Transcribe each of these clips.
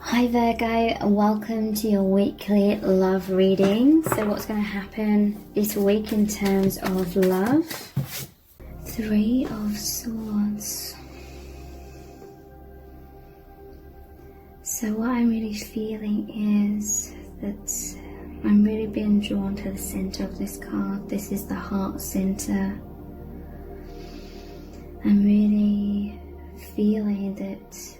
Hi Virgo, welcome to your weekly love reading. So what's going to happen this week in terms of love? Three of Swords. So what I'm really feeling is that I'm really being drawn to the center of this card. This is the heart center. I'm really feeling that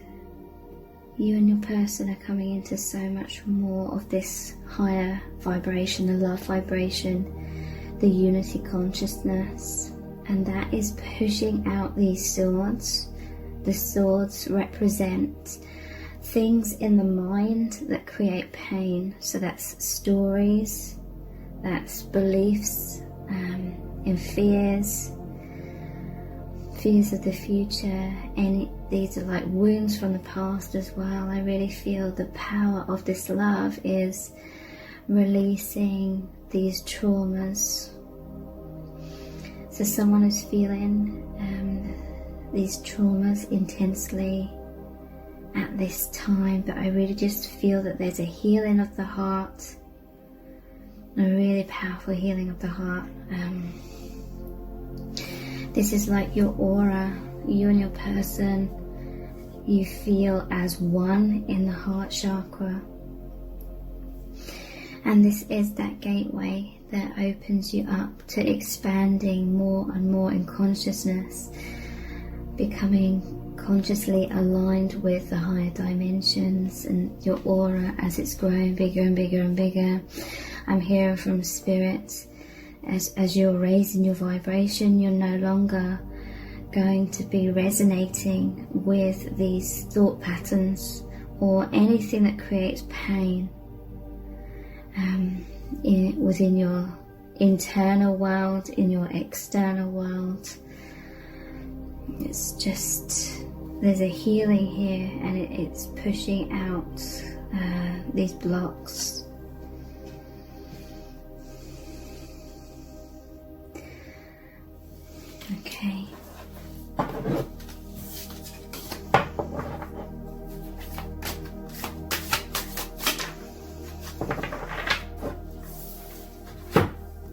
you and your person are coming into so much more of this higher vibration, the love vibration, the unity consciousness, and that is pushing out these swords. The swords represent things in the mind that create pain. So that's stories, that's beliefs, and fears of the future, and these are like wounds from the past as well. I really feel the power of this love is releasing these traumas. So someone is feeling these traumas intensely at this time, but I really just feel that there's a healing of the heart, a really powerful healing of the heart. This is like your aura, you and your person, you feel as one in the heart chakra. And this is that gateway that opens you up to expanding more and more in consciousness, becoming consciously aligned with the higher dimensions, and your aura, as it's growing bigger and bigger and bigger. I'm hearing from spirit, as you're raising your vibration, you're no longer going to be resonating with these thought patterns or anything that creates pain within your internal world, in your external world. It's just, there's a healing here, and it's pushing out these blocks. Okay.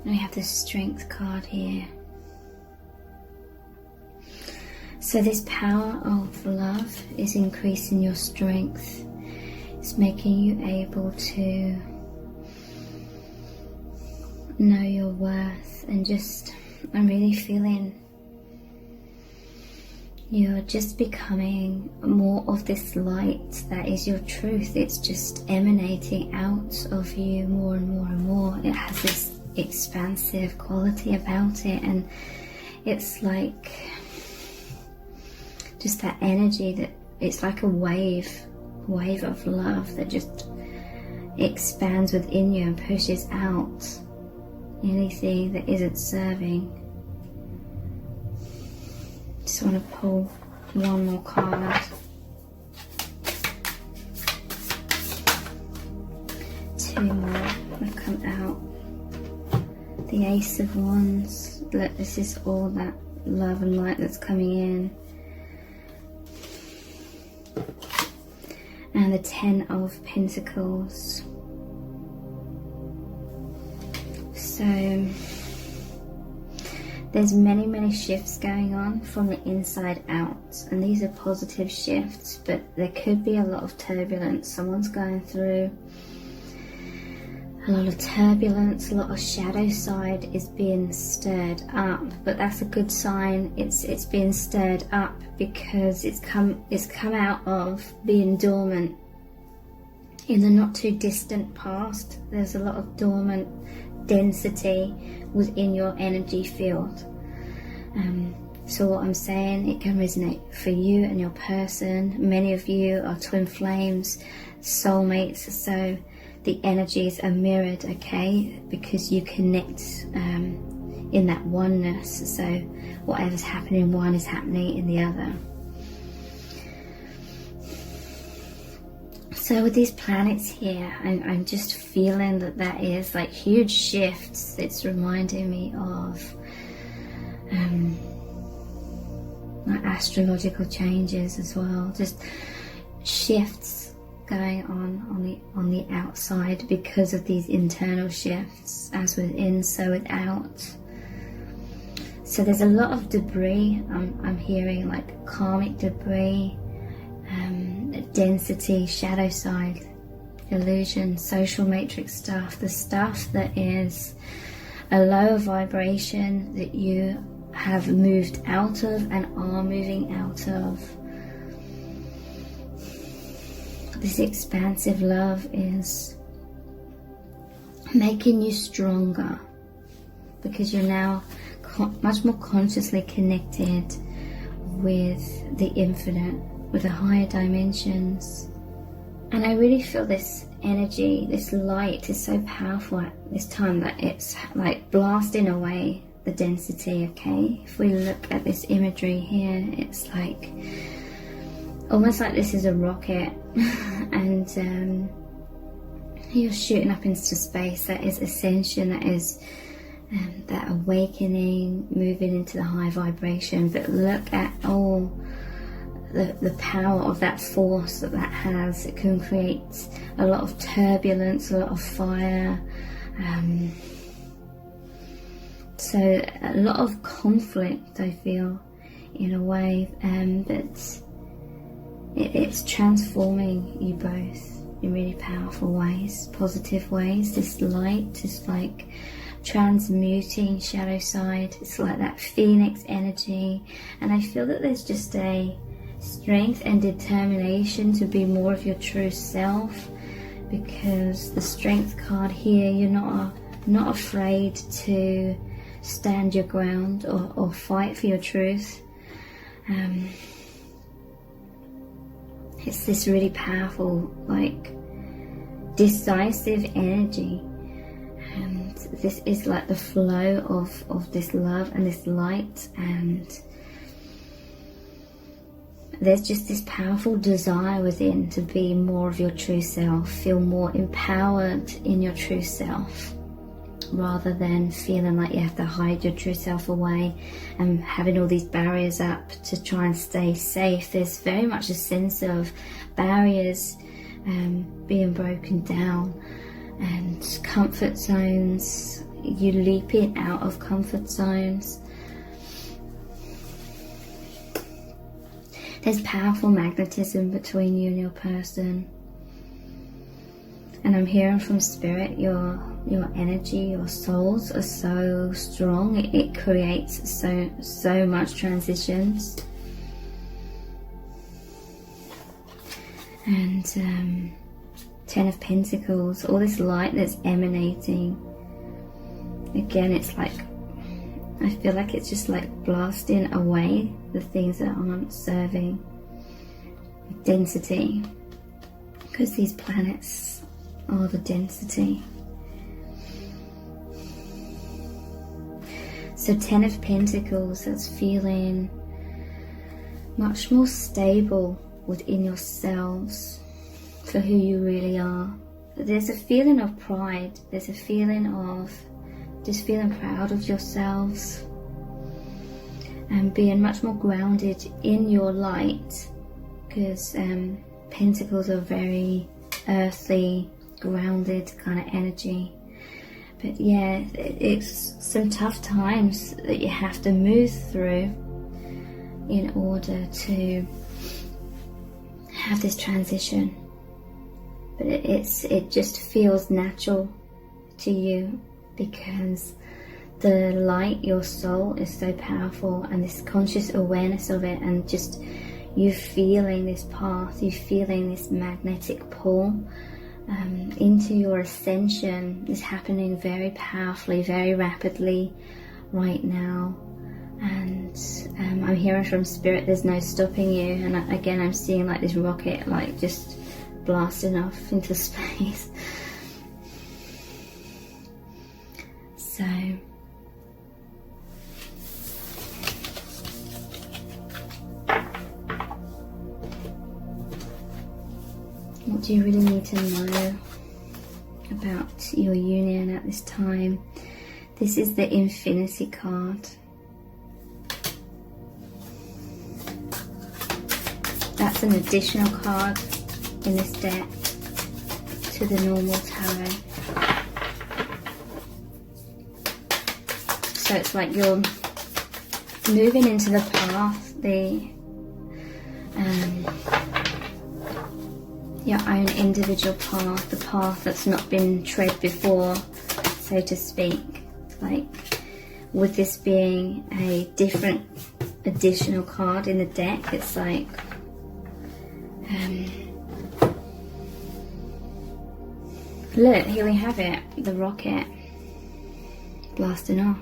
We have the Strength card here. So this power of love is increasing your strength. It's making you able to know your worth, and just, I'm really feeling you're just becoming more of this light that is your truth. It's just emanating out of you more and more and more. It has this expansive quality about it, and it's like just that energy that it's like a wave of love that just expands within you and pushes out anything that isn't serving. Just want to pull one more card. Two more will come out. The Ace of Wands. Look, this is all that love and light that's coming in. And the Ten of Pentacles. So there's many shifts going on from the inside out, and these are positive shifts, but there could be a lot of turbulence. Someone's going through a lot of turbulence, a lot of shadow side is being stirred up, but that's a good sign. It's being stirred up because it's come out of being dormant in the not too distant past. There's a lot of dormant density within your energy field. So what I'm saying, it can resonate for you and your person. Many of you are twin flames, soulmates, so the energies are mirrored, okay, because you connect in that oneness. So whatever's happening in one is happening in the other. So with these planets here, I'm just feeling that is like huge shifts. It's reminding me of like astrological changes as well. Just shifts going on the outside because of these internal shifts. As within, so without. So there's a lot of debris. I'm hearing like karmic debris, density, shadow side, illusion, social matrix stuff, the stuff that is a lower vibration that you have moved out of and are moving out of. This expansive love is making you stronger because you're now much more consciously connected with the infinite, with the higher dimensions. And I really feel this energy, this light is so powerful at this time that it's like blasting away the density. Okay, if we look at this imagery here, it's like almost like this is a rocket and you're shooting up into space. That is ascension, that is that awakening, moving into the high vibration. But look at all the power of that force that has. It can create a lot of turbulence, a lot of fire, so a lot of conflict, I feel, in a way, but it's transforming you both in really powerful ways, positive ways. This light is like transmuting shadow side. It's like that phoenix energy, and I feel that there's just a strength and determination to be more of your true self, because the strength card here, you're not afraid to stand your ground or fight for your truth. It's this really powerful, like decisive energy, and this is like the flow of this love and this light, and there's just this powerful desire within to be more of your true self, feel more empowered in your true self, rather than feeling like you have to hide your true self away and having all these barriers up to try and stay safe. There's very much a sense of barriers being broken down and comfort zones. You leaping out of comfort zones. There's powerful magnetism between you and your person. And I'm hearing from spirit, your energy, your souls are so strong. It creates so much transitions. And 10 of Pentacles, all this light that's emanating. Again, it's like, I feel like it's just like blasting away the things that aren't serving. Density, because these planets are the density. So 10 of Pentacles, that's feeling much more stable within yourselves for who you really are. There's a feeling of pride. There's a feeling of just feeling proud of yourselves and being much more grounded in your light, because Pentacles are very earthly, grounded kind of energy. But yeah, it's some tough times that you have to move through in order to have this transition. But it just feels natural to you, because the light, your soul, is so powerful, and this conscious awareness of it, and just you feeling this path, you feeling this magnetic pull into your ascension is happening very powerfully, very rapidly right now. And I'm hearing from spirit, there's no stopping you. And again, I'm seeing like this rocket, like just blasting off into space. So what do you really need to know about your union at this time? This is the Infinity card. That's an additional card in this deck to the normal tarot. So it's like you're moving into the path, your own individual path, the path that's not been tread before, so to speak. Like, with this being a different additional card in the deck, it's like look, here we have it, the rocket blasting off.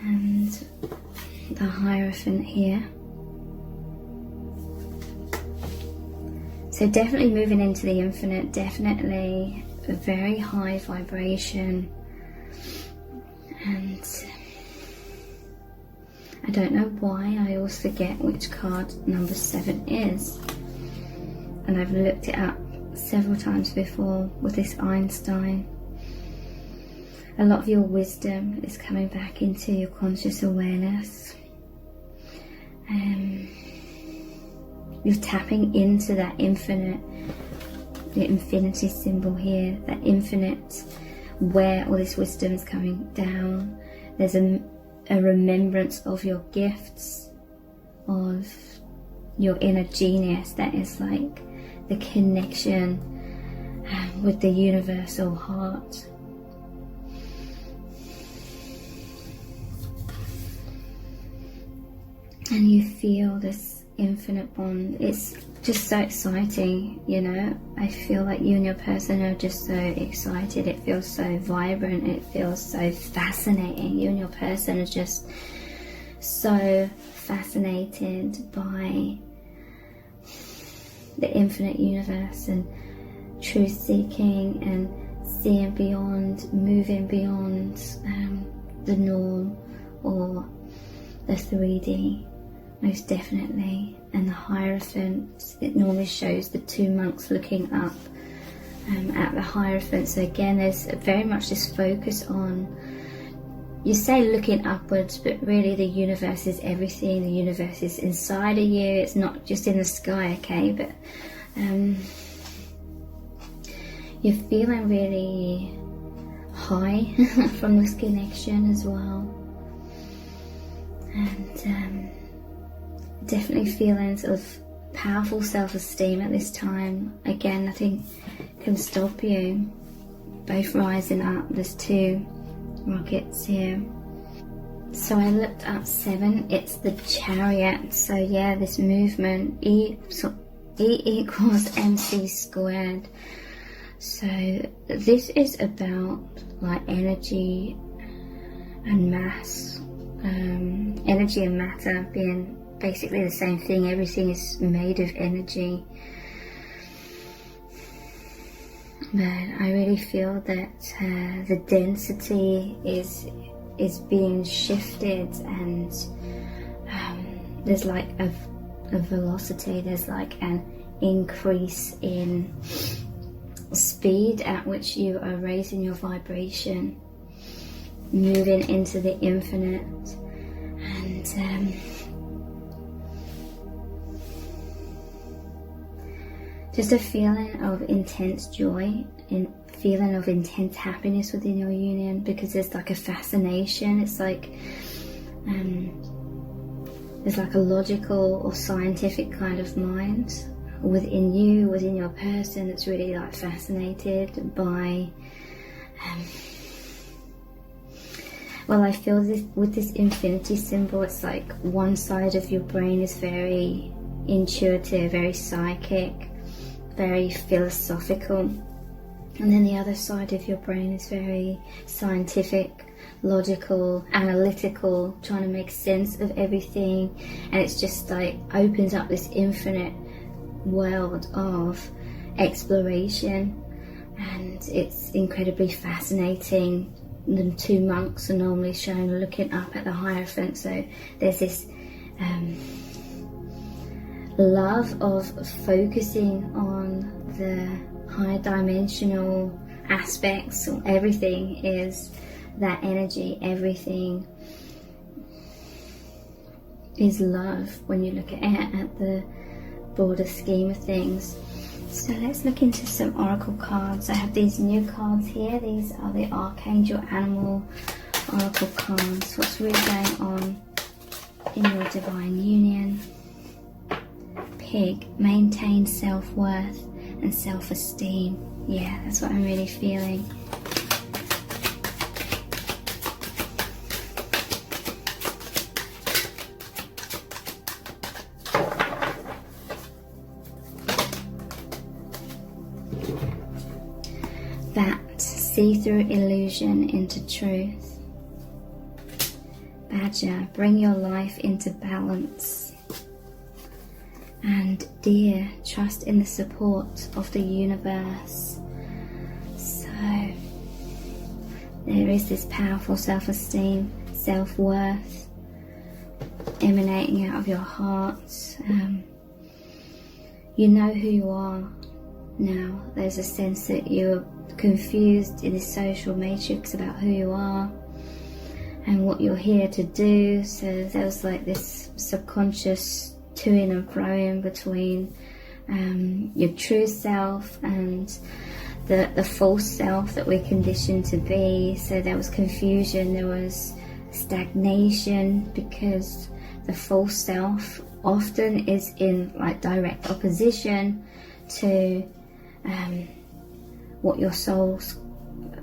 And the Hierophant here. So definitely moving into the infinite, definitely a very high vibration. And I don't know why, I always forget which card number 7 is. And I've looked it up several times before with this Einstein. A lot of your wisdom is coming back into your conscious awareness. You're tapping into that infinite, the infinity symbol here, that infinite where all this wisdom is coming down. There's a remembrance of your gifts, of your inner genius, that is like the connection with the universal heart. And you feel this infinite bond. It's just so exciting, you know. I feel like you and your person are just so excited. It feels so vibrant. It feels so fascinating. You and your person are just so fascinated by the infinite universe and truth seeking and seeing beyond, moving beyond the norm or the 3D. Most definitely. And the Hierophant, it normally shows the 2 monks looking up at the Hierophant. So again, there's very much this focus on, you say looking upwards, but really the universe is everything. The universe is inside of you. It's not just in the sky, okay? But you're feeling really high from this connection as well. And definitely feelings of powerful self-esteem at this time. Again, nothing can stop you. Both rising up. There's 2 rockets here. So I looked up 7. It's the Chariot. So yeah, this movement, E equals MC squared. So this is about like energy and mass. Energy and matter being basically the same thing. Everything is made of energy. But I really feel that the density is being shifted, and there's like a velocity, there's like an increase in speed at which you are raising your vibration, moving into the infinite. And just a feeling of intense joy, feeling of intense happiness within your union, because there's like a fascination. It's like there's like a logical or scientific kind of mind within you, within your person, that's really like fascinated by well, I feel this with this infinity symbol. It's like one side of your brain is very intuitive, very psychic, very philosophical, and then the other side of your brain is very scientific, logical, analytical, trying to make sense of everything. And it's just like opens up this infinite world of exploration, and it's incredibly fascinating. The 2 monks are normally shown looking up at the Hierophant, so there's this love of focusing on the high dimensional aspects. Everything is that energy, everything is love when you look at it at the broader scheme of things. So let's look into some oracle cards. I have these new cards here. These are the Archangel Animal Oracle cards. What's really going on in your divine union? Pig, maintain self-worth and self-esteem. Yeah, that's what I'm really feeling. That see-through illusion into truth. Badger, bring your life into balance. And deer, trust in the support of the universe. So there is this powerful self-esteem, self-worth emanating out of your heart. You know who you are now. There's a sense that you're confused in this social matrix about who you are and what you're here to do. So there was like this subconscious to-ing and fro-ing between your true self and the false self that we're conditioned to be. So there was confusion, there was stagnation, because the false self often is in like direct opposition to what your soul's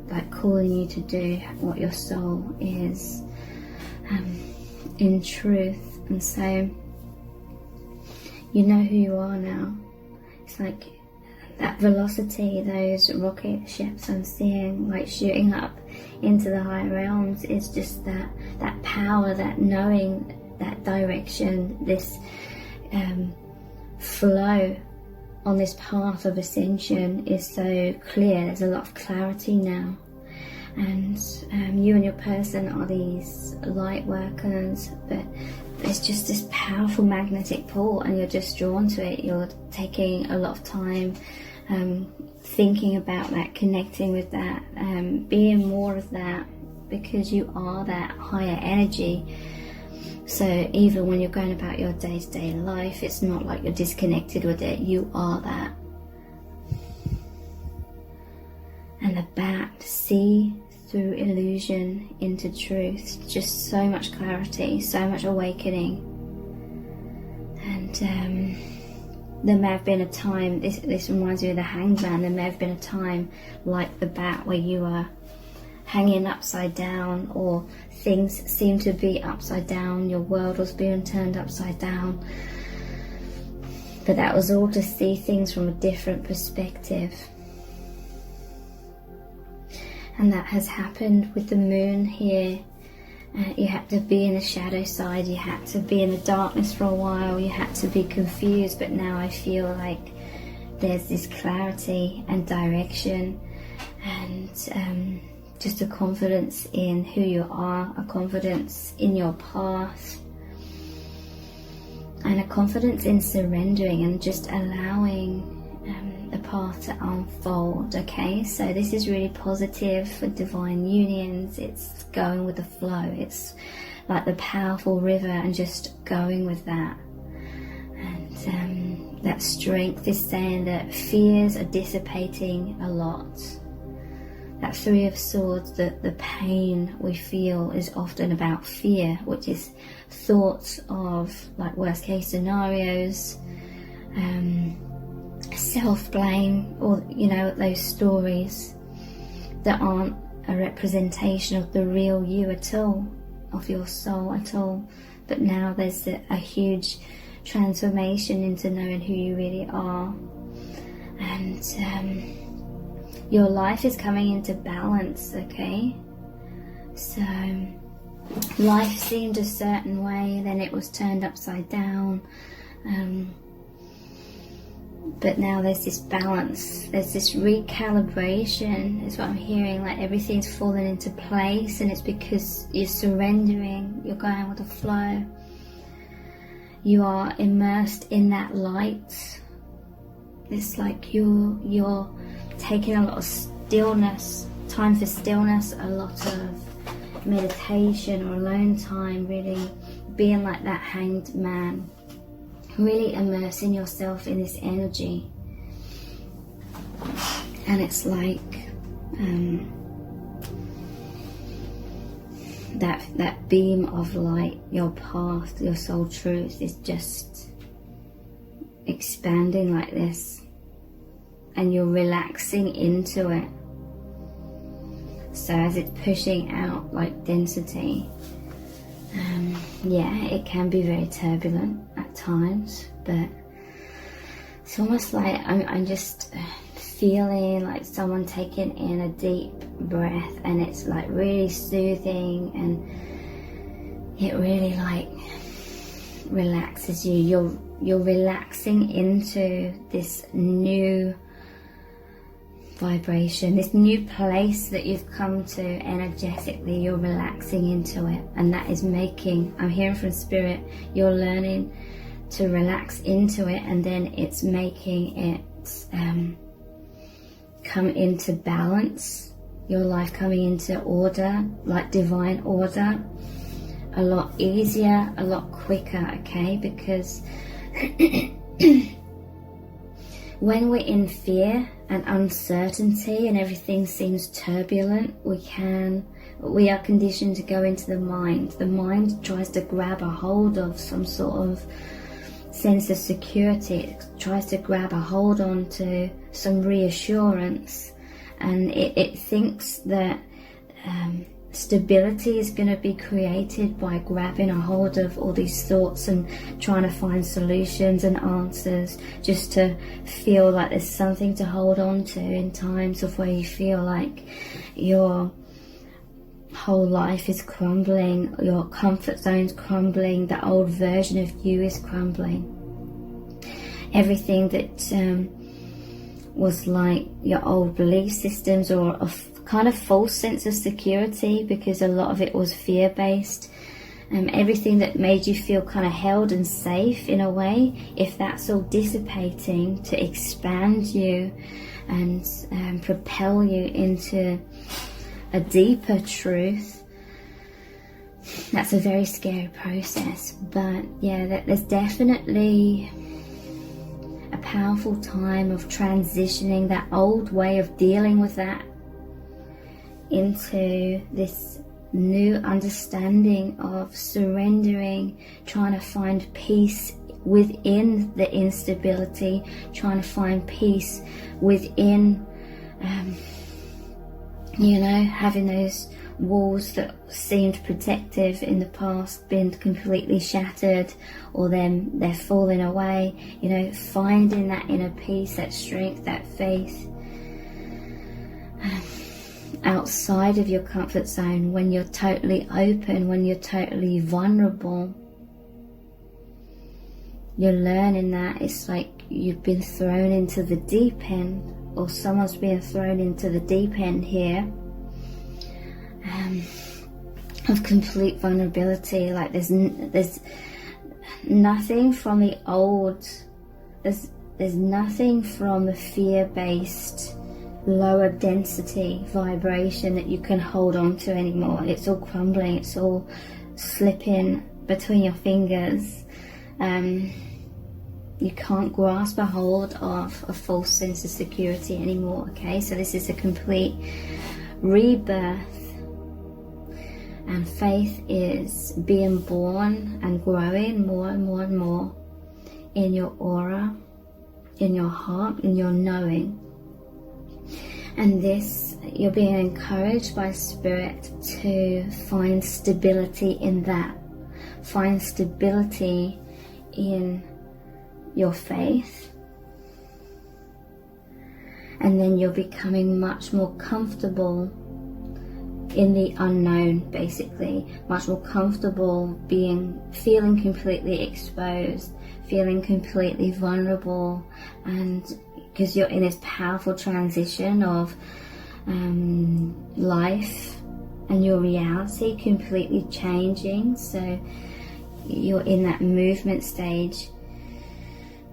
like calling you to do, what your soul is in truth. And so you know who you are now. It's like that velocity, those rocket ships I'm seeing like shooting up into the higher realms, is just that power, that knowing, that direction, this flow on this path of ascension is so clear. There's a lot of clarity now, and you and your person are these light workers, but there's just this powerful magnetic pull and you're just drawn to it. You're taking a lot of time thinking about that, connecting with that, being more of that, because you are that higher energy. So even when you're going about your day-to-day life, it's not like you're disconnected with it. You are that. And the bat, see through illusion into truth. Just so much clarity, so much awakening. And there may have been a time, this reminds me of the Hanged Man, there may have been a time like the bat where you are hanging upside down, or things seem to be upside down, your world was being turned upside down, but that was all to see things from a different perspective. And that has happened with the moon here. You had to be in the shadow side, you had to be in the darkness for a while, you had to be confused, but now I feel like there's this clarity and direction, and just a confidence in who you are, a confidence in your path, and a confidence in surrendering and just allowing the path to unfold. Okay, so this is really positive for divine unions. It's going with the flow. It's like the powerful river and just going with that. And that strength is saying that fears are dissipating a lot. That Three of Swords, the pain we feel is often about fear, which is thoughts of like worst case scenarios, self-blame, or you know, those stories that aren't a representation of the real you at all, of your soul at all. But now there's a huge transformation into knowing who you really are, and your life is coming into balance. Okay, so life seemed a certain way, then it was turned upside down, but now there's this balance, there's this recalibration is what I'm hearing, like everything's fallen into place, and it's because you're surrendering, you're going with the flow, you are immersed in that light. It's like you're taking a lot of stillness, time for stillness, a lot of meditation or alone time, really being like that hanged man, really immersing yourself in this energy. And it's like that beam of light, your path, your soul truth is just expanding like this, and you're relaxing into it. So as it's pushing out like density, yeah, it can be very turbulent at times, but it's almost like I'm just feeling like someone taking in a deep breath, and it's like really soothing, and it really like relaxes you. You're relaxing into this new vibration, this new place that you've come to energetically. You're relaxing into it, and that is making, I'm hearing from spirit, you're learning to relax into it, and then it's making it come into balance, your life coming into order, like divine order, a lot easier, a lot quicker, okay? Because when we're in fear and uncertainty and everything seems turbulent, we are conditioned to go into the mind. The mind tries to grab a hold of some sort of sense of security. It tries to grab a hold on to some reassurance, and it thinks that stability is going to be created by grabbing a hold of all these thoughts and trying to find solutions and answers, just to feel like there's something to hold on to in times of where you feel like your whole life is crumbling, your comfort zone's crumbling, the old version of you is crumbling. Everything that was like your old belief systems, or a kind of false sense of security, because a lot of it was fear-based. Everything that made you feel kind of held and safe in a way, if that's all dissipating to expand you and propel you into a deeper truth, that's a very scary process. But yeah, there's definitely a powerful time of transitioning that old way of dealing with that into this new understanding of surrendering, trying to find peace within the instability, trying to find peace within having those walls that seemed protective in the past been completely shattered, or they're falling away. Finding that inner peace, that strength, that faith outside of your comfort zone, when you're totally open, when you're totally vulnerable. You're learning that it's like you've been thrown into the deep end, or someone's being thrown into the deep end here, of complete vulnerability. Like there's nothing from the old, there's nothing from the fear-based lower density vibration that you can hold on to anymore. It's all crumbling, it's all slipping between your fingers. You can't grasp a hold of a false sense of security anymore, okay? So this is a complete rebirth, and faith is being born and growing more and more and more in your aura, in your heart, in your knowing. And this, you're being encouraged by Spirit to find stability in that. Find stability in your faith. And then you're becoming much more comfortable in the unknown, basically. Much more comfortable feeling completely exposed, feeling completely vulnerable, and because you're in this powerful transition of life and your reality completely changing. So you're in that movement stage,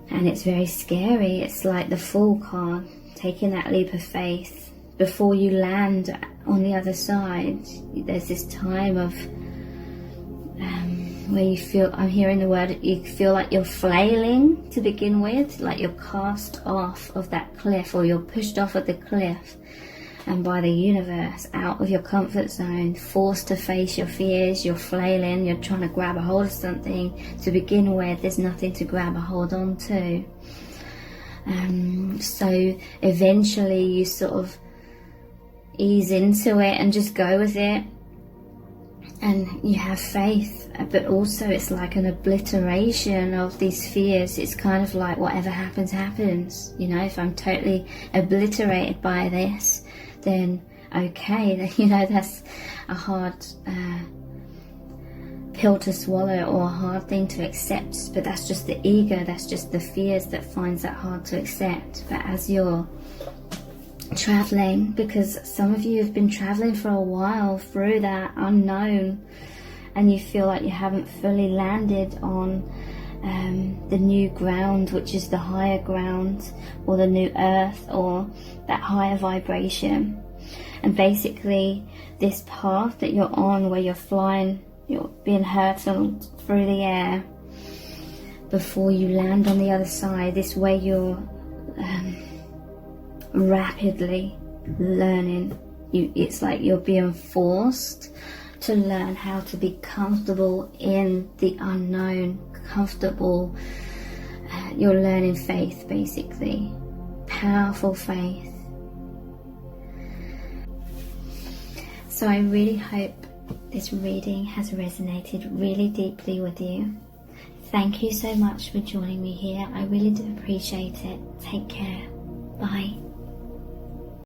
and it's very scary. It's like the Fool card, taking that leap of faith. Before you land on the other side, there's this time of where you feel, I'm hearing the word, you feel like you're flailing to begin with, like you're cast off of that cliff, or you're pushed off of the cliff and by the universe out of your comfort zone, forced to face your fears. You're flailing, you're trying to grab a hold of something. To begin with, there's nothing to grab a hold on to. So eventually you sort of ease into it and just go with it, and you have faith, but also it's like an obliteration of these fears. It's kind of like whatever happens, happens. You know, if I'm totally obliterated by this, then okay, then, you know, that's a hard pill to swallow, or a hard thing to accept, but that's just the ego, that's just the fears that finds that hard to accept. But as you're traveling, because some of you have been traveling for a while through that unknown, and you feel like you haven't fully landed on the new ground, which is the higher ground, or the new earth, or that higher vibration. And basically this path that you're on, where you're flying, you're being hurtled through the air before you land on the other side, this way you're rapidly learning. It's like you're being forced to learn how to be comfortable in the unknown, comfortable. You're learning faith, basically, powerful faith. So I really hope this reading has resonated really deeply with you. Thank you so much for joining me here. I really do appreciate it. Take care. Bye.